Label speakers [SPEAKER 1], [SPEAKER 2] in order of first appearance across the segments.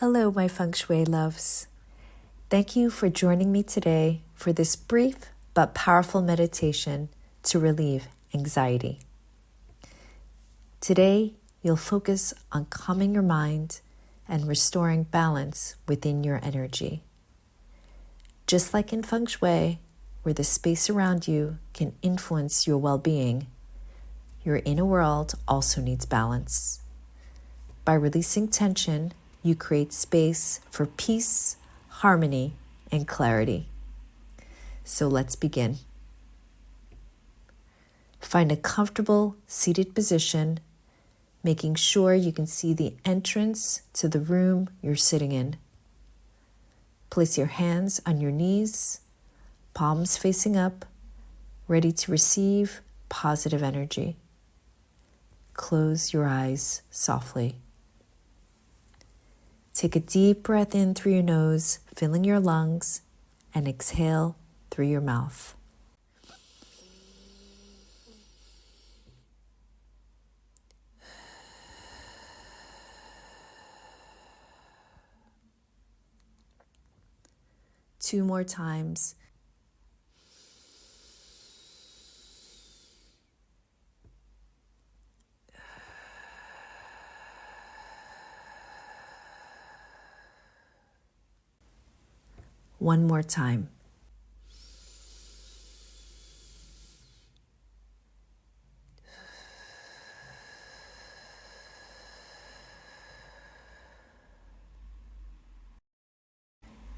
[SPEAKER 1] Hello, my Feng Shui loves. Thank you for joining me today for this brief but powerful meditation to relieve anxiety. Today, you'll focus on calming your mind and restoring balance within your energy. Just like in Feng Shui, where the space around you can influence your well-being, your inner world also needs balance. By releasing tension, you create space for peace, harmony, and clarity. So let's begin. Find a comfortable seated position, making sure you can see the entrance to the room you're sitting in. Place your hands on your knees, palms facing up, ready to receive positive energy. Close your eyes softly. Take a deep breath in through your nose, filling your lungs, and exhale through your mouth. Two more times. One more time.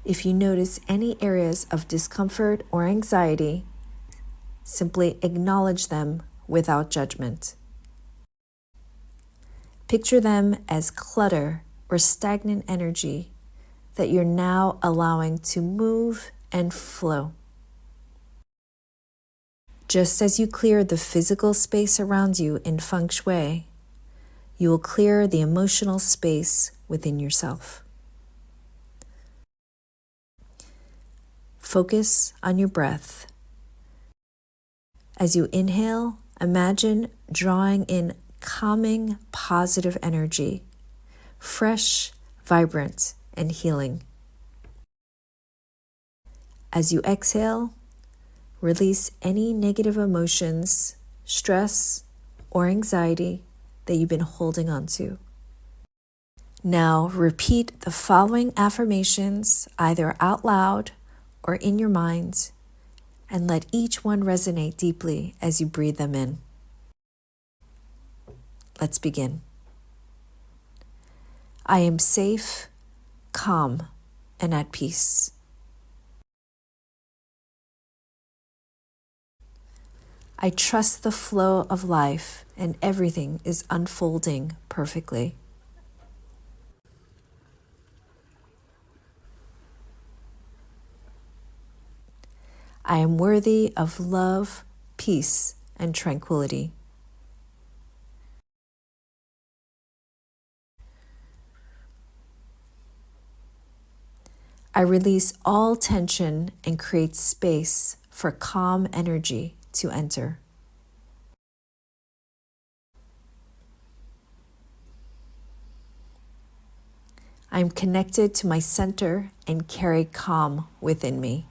[SPEAKER 1] If you notice any areas of discomfort or anxiety, simply acknowledge them without judgment. Picture them as clutter or stagnant energy that you're now allowing to move and flow. Just as you clear the physical space around you in Feng Shui, you will clear the emotional space within yourself. Focus on your breath. As you inhale, imagine drawing in calming, positive energy, fresh, vibrant, and healing. As you exhale, release any negative emotions, stress, or anxiety that you've been holding on to. Now repeat the following affirmations either out loud or in your mind, and let each one resonate deeply as you breathe them in. Let's begin. I am safe, calm, and at peace. I trust the flow of life and everything is unfolding perfectly. I am worthy of love, peace, and tranquility. I release all tension and create space for calm energy to enter. I am connected to my center and carry calm within me.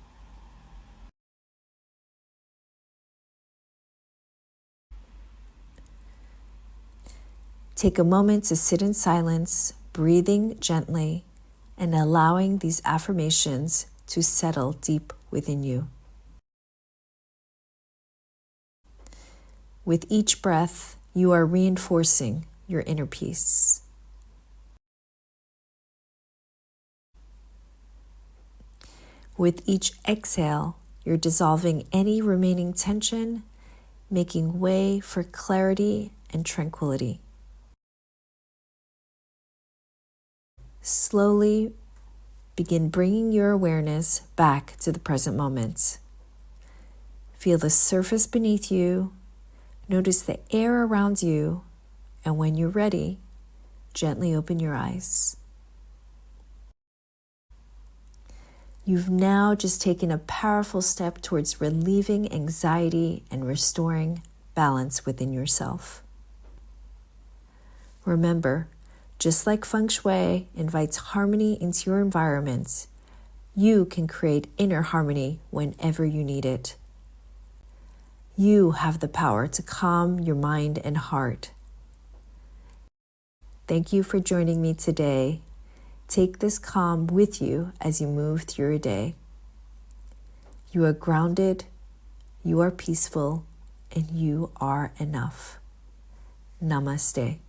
[SPEAKER 1] Take a moment to sit in silence, breathing gently, and allowing these affirmations to settle deep within you. With each breath, you are reinforcing your inner peace. With each exhale, you're dissolving any remaining tension, making way for clarity and tranquility. Slowly begin bringing your awareness back to the present moment. Feel the surface beneath you, notice the air around you, and when you're ready, gently open your eyes. You've now just taken a powerful step towards relieving anxiety and restoring balance within yourself. Remember, Just like Feng Shui invites harmony into your environment, you can create inner harmony whenever you need it. You have the power to calm your mind and heart. Thank you for joining me today. Take this calm with you as you move through your day. You are grounded, you are peaceful, and you are enough. Namaste.